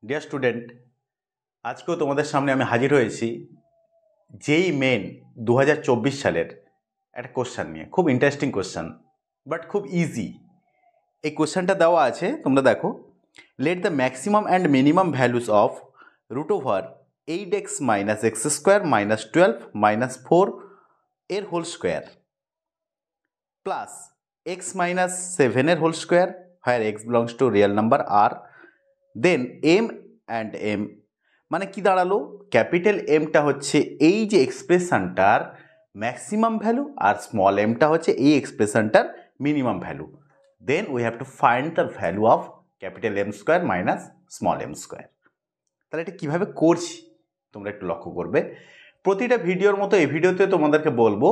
Dear student, আজকেও তোমাদের সামনে আমি হাজির হয়েছি যেই মেন 2024 সালের একটা কোশ্চেন নিয়ে। খুব ইন্টারেস্টিং কোশ্চেন, বাট খুব ইজি। এই কোশ্চেনটা দেওয়া আছে, তোমরা দেখো। Let the maximum and minimum values of root over 8x minus x square minus 12 minus 4 এর whole square plus x minus 7 এর whole square, where x belongs to real number আর দেন m অ্যান্ড m। মানে কি দাঁড়ালো? Capital এমটা হচ্ছে এই যে এক্সপ্রেশনটার ম্যাক্সিমাম ভ্যালু, আর স্মল এমটা হচ্ছে এই এক্সপ্রেশনটার minimum value. Then we have to find the value of capital M square minus small m square. তাহলে এটা কীভাবে করছি তোমরা একটু লক্ষ্য করবে। প্রতিটা ভিডিওর মতো এই ভিডিওতে তোমাদেরকে বলবো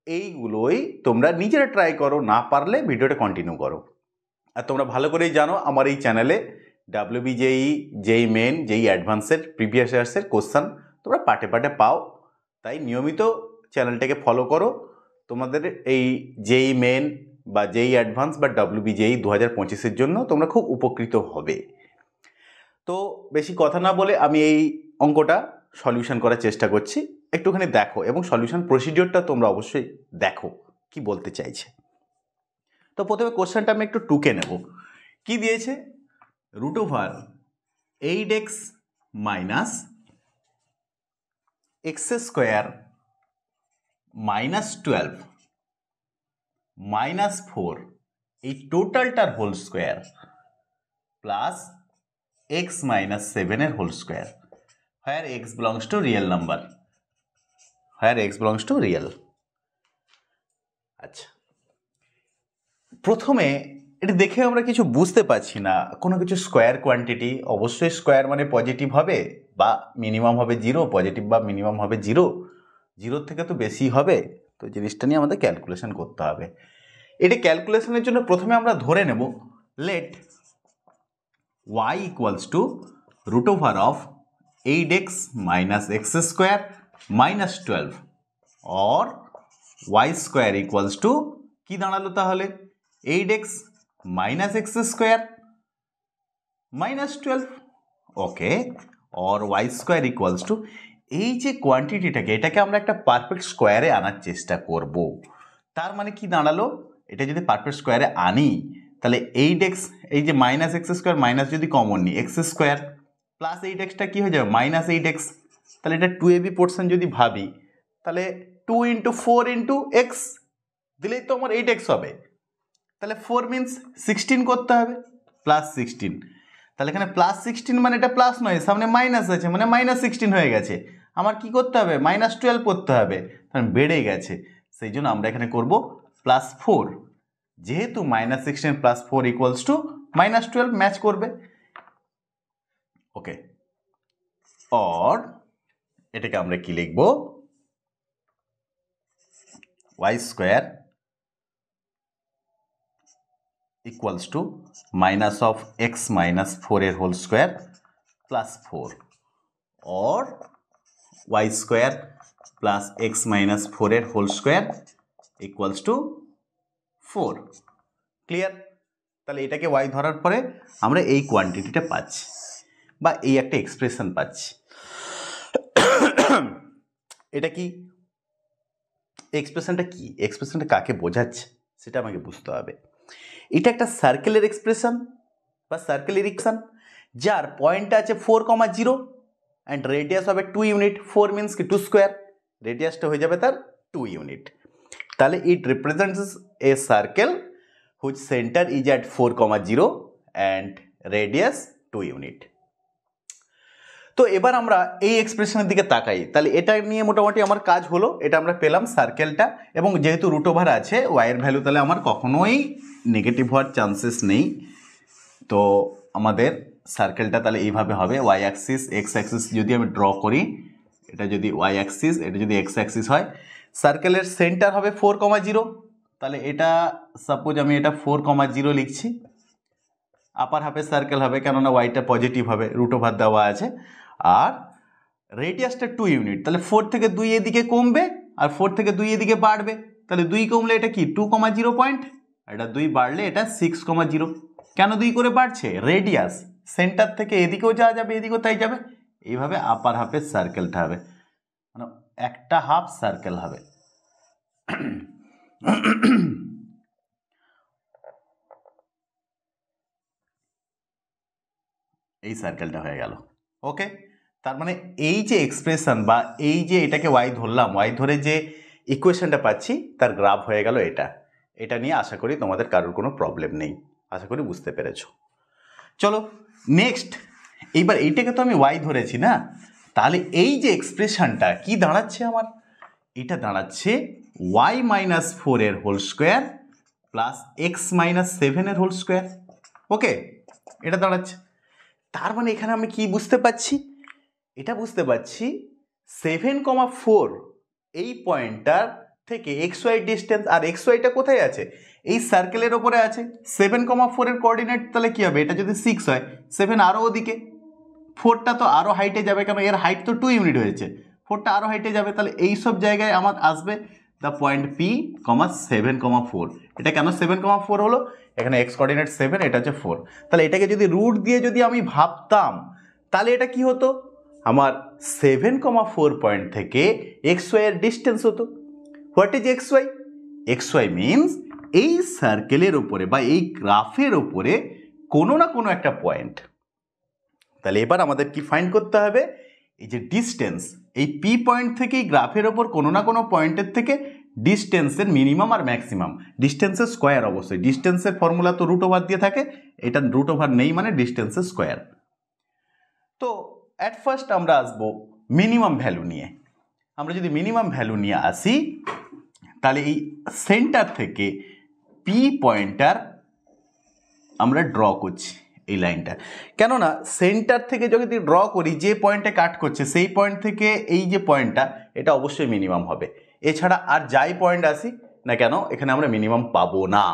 এইগুলোই তোমরা নিজেরা ট্রাই করো, না পারলে ভিডিওটা কন্টিনিউ করো। আর তোমরা ভালো করেই জানো আমার এই চ্যানেলে WBJEE, যেই মেন, যেই অ্যাডভান্সের প্রিভিয়াস ইয়ার্সের কোশ্চেন তোমরা পাটে পাটে পাও। তাই নিয়মিত চ্যানেলটাকে ফলো করো। তোমাদের এই যেই মেন বা যেই অ্যাডভান্স বা WBJEE 2025-এর জন্য তোমরা খুব উপকৃত হবে। তো বেশি কথা না বলে আমি এই অঙ্কটা সলিউশন করার চেষ্টা করছি। একটুখানি দেখো এবং সলিউশন প্রসিডিওরটা তোমরা অবশ্যই দেখো কি বলতে চাইছে। তো প্রথমে কোশ্চেনটা আমি একটু টুকে নেব। কি দিয়েছে? Root over 8x minus x square minus 12 minus 4 এই টোটালটার whole square plus x minus 7 এর whole square, where x belongs to real number, where x belongs to real. আচ্ছা, প্রথমে এটা দেখে আমরা কিছু বুঝতে পারছি না। কোনো কিছু স্কোয়ার কোয়ান্টিটি, অবশ্যই স্কোয়ার মানে পজিটিভ হবে বা মিনিমাম হবে 0, পজিটিভ বা মিনিমাম হবে 0, 0 থেকে তো বেশি হবে। তো জিনিসটা নিয়ে আমাদের ক্যালকুলেশন করতে হবে। এটা ক্যালকুলেশনের জন্য প্রথমে আমরা ধরে নেব let y equals to root over of 8x minus x square minus 12 or y square equals to কি দাঁড়ালো তাহলে? 8x minus x square minus 12, okay, or y square equals to এই যে কোয়ান্টিটিটাকে, এটাকে আমরা একটা পারফেক্ট স্কোয়ারে আনার চেষ্টা করব। তার মানে কি দাঁড়ালো? এটা যদি পারফেক্ট স্কোয়ারে আনি তাহলে 8x, এই যে মাইনাস এক্স স্কোয়ার মাইনাস যদি কমন নিই, এক্স স্কোয়ার প্লাস 8xটা কি হয়ে যাবে? Minus 8x। তাহলে এটা 2ab পোর্শন যদি ভাবি তাহলে 2 ইন্টু 4 ইন্টু এক্স দিলেই তো আমার 8x হবে। তাহলে 4 মিনস 16 করতে হবে, প্লাস 16। তাহলে এখানে প্লাস 16 মানে এটা প্লাস নয়, সামনে মাইনাস আছে, মানে মাইনাস 16 হয়ে গেছে। আমার কি করতে হবে? মাইনাস 12 করতে হবে, কারণ বেড়ে গেছে। সেই জন্য আমরা এখানে করব প্লাস 4। যেহেতু minus 16 plus 4 equals to minus 12, match করবে। ওকে, অর এটাকে আমরা কি লিখব? Y square equals to minus of x minus 4 এর whole square plus 4 or y square plus x minus 4 এর whole square equals to 4। Clear? তাহলে এটাকে y ধরার পরে আমরা এই কোয়ান্টিটিটা পাচ্ছি বা এই একটা এক্সপ্রেশন পাচ্ছি। এটা কি এক্সপ্রেশনটা? কি এক্সপ্রেশনটা কাকে বোঝাচ্ছে সেটা আমাকে বুঝতে হবে। এটা একটা সার্কেলের এক্সপ্রেশন বা সার্কেলের ইকুয়েশন, যার পয়েন্টটা আছে 4,0 অ্যান্ড রেডিয়াস হবে 2 ইউনিট। 4 মিনস কি 2 স্কোয়ার, রেডিয়াসটা হয়ে যাবে তার 2 ইউনিট। তাহলে ইট represents A circle which centre is at 4,0 and radius 2 unit. তো এবার আমরা এই এক্সপ্রেশনের দিকে তাকাই। তাহলে এটা নিয়ে মোটামুটি আমার কাজ হলো। এটা আমরা পেলাম সার্কেলটা, এবং যেহেতু রুট ওভার আছে ওয়াইয়ের ভ্যালু, তাহলে আমার কখনোই নেগেটিভ হওয়ার চান্সেস নেই। তো আমাদের সার্কেলটা তাহলে এইভাবে হবে। ওয়াই অ্যাক্সিস, এক্স অ্যাক্সিস যদি আমি ড্র করি, এটা যদি ওয়াই অ্যাক্সিস, এটা যদি এক্স অ্যাক্সিস হয়, সার্কেলের সেন্টার হবে 4,0। তাহলে এটা সাপোজ আমি এটা 4,0 লিখছি। আপার হাফে সার্কেল হবে, কেননা ওয়াইটা পজিটিভ হবে, রুট ওভার দেওয়া আছে। আর রেডিয়াসটা 2 ইউনিট। তাহলে 4 থেকে 2 এদিকে কমবে আর 4 থেকে 2 এদিকে বাড়বে। তাহলে 2 কমলে এটা কি 2,0 পয়েন্ট, এটা 2 বাড়লে এটা 6,0। কেন 2 করে বাড়ছে? রেডিয়াস, সেন্টার থেকে এদিকেও যাওয়া যাবে, এদিকেও তাই যাবে। এইভাবে আপার হাফের সার্কেলটা হবে, মানে একটা হাফ সার্কেল হবে। এই সার্কেলটা হয়ে গেল। ওকে, তার মানে এই যে এক্সপ্রেশন বা এই যে এটাকে ওয়াই ধরলাম, ওয়াই ধরে যে ইকুয়েশনটা পাচ্ছি তার গ্রাফ হয়ে গেল এটা। এটা নিয়ে আশা করি তোমাদের কারোর কোনো প্রবলেম নেই, আশা করি বুঝতে পেরেছো। চলো নেক্সট, এইবার এইটাকে তো আমি ওয়াই ধরেছি না, তাহলে এই যে এক্সপ্রেশনটা কি দাঁড়াচ্ছে আমার, এটা দাঁড়াচ্ছে ওয়াই মাইনাস 4 এর whole square plus x minus 7 এর হোল স্কোয়ার। ওকে, এটা দাঁড়াচ্ছে। তার মানে এখানে আমি কি বুঝতে পারছি, এটা বুঝতে পারছি 7,4 এই পয়েন্টটার থেকে এক্স ওয়াই ডিস্টেন্স, আর এক্স ওয়াইটা কোথায় আছে, এই সার্কেলের ওপরে আছে। 7,4 এর কোঅর্ডিনেট তাহলে কি হবে, এটা যদি 6 হয় 7 আরও ওদিকে, 4টা তো আরও হাইটে যাবে, কারণ এর হাইট তো 2 ইউনিট হয়েছে, 4টা আরও হাইটে যাবে। তাহলে এই সব জায়গায় আমার আসবে দ্য পয়েন্ট পি, 7,4। এটা কেন 7,4 হলো, এখানে এক্স কোঅর্ডিনেট 7, এটা হচ্ছে 4। তাহলে এটাকে যদি রুট দিয়ে যদি আমি ভাবতাম, তাহলে এটা কি হতো, আমার 7,4 পয়েন্ট থেকে এক্স ওয়াই এর ডিস্টেন্স হতো। What is x y? X y means এই সার্কেলের ওপরে বা এই গ্রাফের ওপরে কোনো না কোনো একটা পয়েন্ট। তাহলে এবার আমাদের কি ফাইন্ড করতে হবে, এই যে ডিস্টেন্স, এই পি পয়েন্ট থেকে এই গ্রাফের ওপর কোনো না কোনো পয়েন্টের থেকে ডিস্টেন্সের মিনিমাম আর ম্যাক্সিমাম, ডিস্টেন্সের স্কোয়ার অবশ্যই, ডিস্টেন্সের ফর্মুলা তো রুট ওভার দিয়ে থাকে, এটা রুট ওভার নেই মানে ডিস্টেন্সের স্কোয়ার। তো অ্যাট ফার্স্ট আমরা আসবো মিনিমাম ভ্যালু নিয়ে। আমরা যদি মিনিমাম ভ্যালু নিয়ে আসি, তাহলে এই সেন্টার থেকে পি পয়েন্টার আমরা ড্র করছি এই লাইনটা, কেননা সেন্টার থেকে যদি ড্র করি, যে পয়েন্টে কাট করছে সেই পয়েন্ট থেকে এই যে পয়েন্টটা, এটা অবশ্যই মিনিমাম হবে। এছাড়া আর যাই পয়েন্ট আসি না কেন, এখানে আমরা মিনিমাম পাবো না।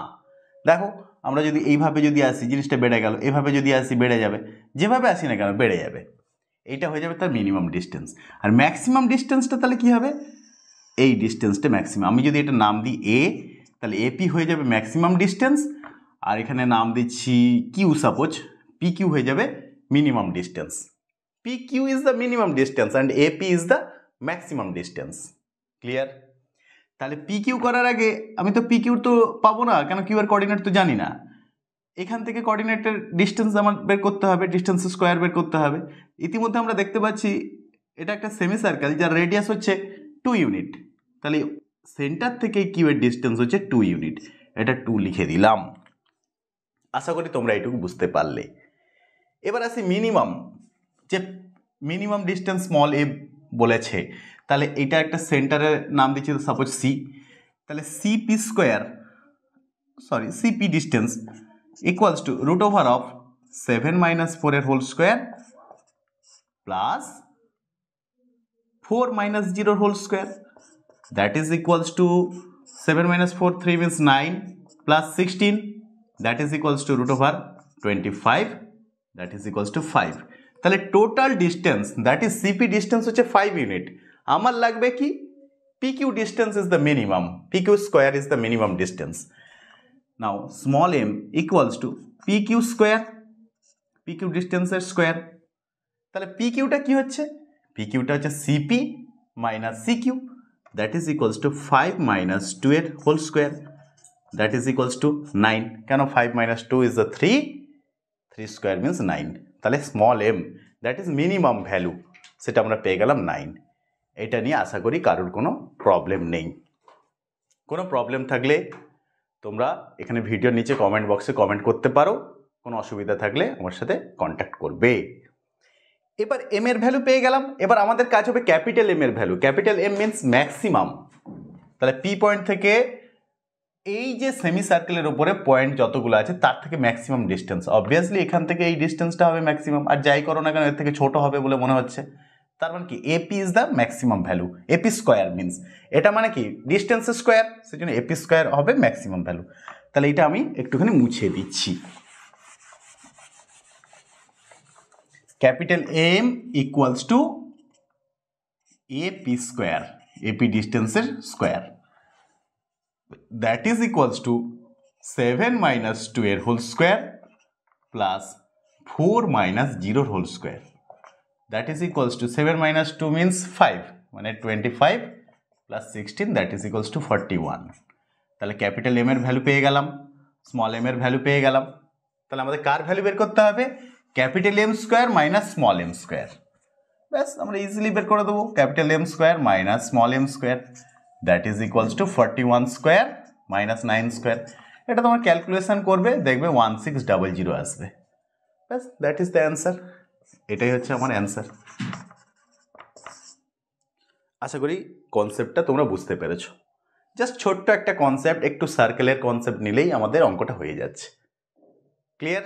দেখো আমরা যদি এইভাবে যদি আসি, জিনিসটা বেড়ে গেল, এভাবে যদি আসি বেড়ে যাবে, যেভাবে আসি না কেন বেড়ে যাবে। এইটা হয়ে যাবে তার মিনিমাম ডিস্টেন্স। আর ম্যাক্সিমাম ডিস্টেন্সটা তাহলে কি হবে, এই ডিস্টেন্সটা ম্যাক্সিমাম। আমি যদি এটা নাম দিই এ, তাহলে এপি হয়ে যাবে ম্যাক্সিমাম ডিস্টেন্স, আর এখানে নাম দিচ্ছি কিউ, সাপোজ পি কিউ হয়ে যাবে minimum distance. P Q is the minimum distance and AP is the maximum distance. Clear? তাহলে পি কিউ করার আগে আমি তো পি কিউ তো পাবো না, কেন কিউ এর কোঅর্ডিনেট তো জানি না। এখান থেকে কোঅর্ডিনেটের ডিস্টেন্স আমার বের করতে হবে, ডিস্টেন্স স্কোয়ার বের করতে হবে। ইতিমধ্যে আমরা দেখতে পাচ্ছি এটা একটা সেমি সার্কেল যার রেডিয়াস হচ্ছে 2 ইউনিট, তাহলে সেন্টার থেকে কিউ এর ডিস্টেন্স হচ্ছে 2 ইউনিট, এটা 2 লিখে দিলাম। আশা করি তোমরা এইটুকু বুঝতে পারলে। এবার আসি মিনিমাম, যে মিনিমাম ডিস্টেন্স স্মল এ বলেছে, তাহলে এটা একটা সেন্টারের নাম দিচ্ছি সাপোজ সি, তাহলে CP square, sorry CP distance equals to root over of 7 - 4 এর whole square plus 4 - 0 whole square, that is equals to 7 - 4 3 means 9 plus 16, that is equals to root over 25, that is equals to 5. তাহলে total distance that is CP distance হচ্ছে 5 unit. আমার লাগবে কি, PQ distance is the minimum, PQ square is the minimum distance. Now small m equals to PQ square, PQ ডিস্টেন্সের স্কোয়ার। তাহলে পিকিউটা কি হচ্ছে, পিকিউটা হচ্ছে CP minus CQ, that is equals to 5 - 2 এর whole square, that is equals to 9, কেন 5 - 2 is the 3, 3 square means 9। তাহলে small m that is minimum value, সেটা আমরা পেয়ে গেলাম 9। এটা নিয়ে আশা করি কারোর কোনো প্রবলেম নেই। কোনো প্রবলেম থাকলে তোমরা এখানে ভিডিওর নিচে কমেন্ট বক্সে কমেন্ট করতে পারো, কোনো অসুবিধা থাকলে আমার সাথে কন্ট্যাক্ট করবে। এবার এম এর ভ্যালু পেয়ে গেলাম, এবার আমাদের কাজ হবে ক্যাপিটাল এম এর value. Capital M means maximum, তাহলে পি পয়েন্ট থেকে এই যে সেমি সার্কেলের উপরে পয়েন্ট যতগুলো আছে তার থেকে ম্যাক্সিমাম ডিস্টেন্স, অবভিয়াসলি এখান থেকে এই ডিস্টেন্সটা হবে ম্যাক্সিমাম, আর যাই করো না কেন এর থেকে ছোট হবে বলে মনে হচ্ছে। তার মানে কি AP is the maximum value, AP square means এটা মানে কি ডিস্টেন্স স্কোয়ার, সেজন্য এপি স্কোয়ার হবে ম্যাক্সিমাম ভ্যালু। তাহলে এটা আমি একটুখানি মুছে দিচ্ছি, capital M equals to AP square, AP ডিস্টেন্সের square, that is equals to 7 - 2 এর whole square plus 4 minus 0 whole square, that is equals to 7 minus 2 means 5, মানে 25 plus 16, that is equals to 41. তাহলে ক্যাপিটাল এম এর value পেয়ে গেলাম, small M এর value পেয়ে গেলাম। তাহলে আমাদের কার ভ্যালু বের করতে হবে? Capital M square minus small m square. ব্যাস আমরা ইজিলি বের করে দেবো capital M square minus small m square, that is equals to 41 square minus 9 square. এটা তোমার ক্যালকুলেশন করবে, দেখবে 1600 আসবে। ব্যাস, দ্যাট ইজ দ্য অ্যান্সার। এটাই হচ্ছে আমার অ্যান্সার। আশা করি কনসেপ্টটা তোমরা বুঝতে পেরেছো। জাস্ট ছোট্ট একটা কনসেপ্ট, একটু সার্কেলের কনসেপ্ট নিলেই আমাদের অঙ্কটা হয়ে যাচ্ছে। ক্লিয়ার?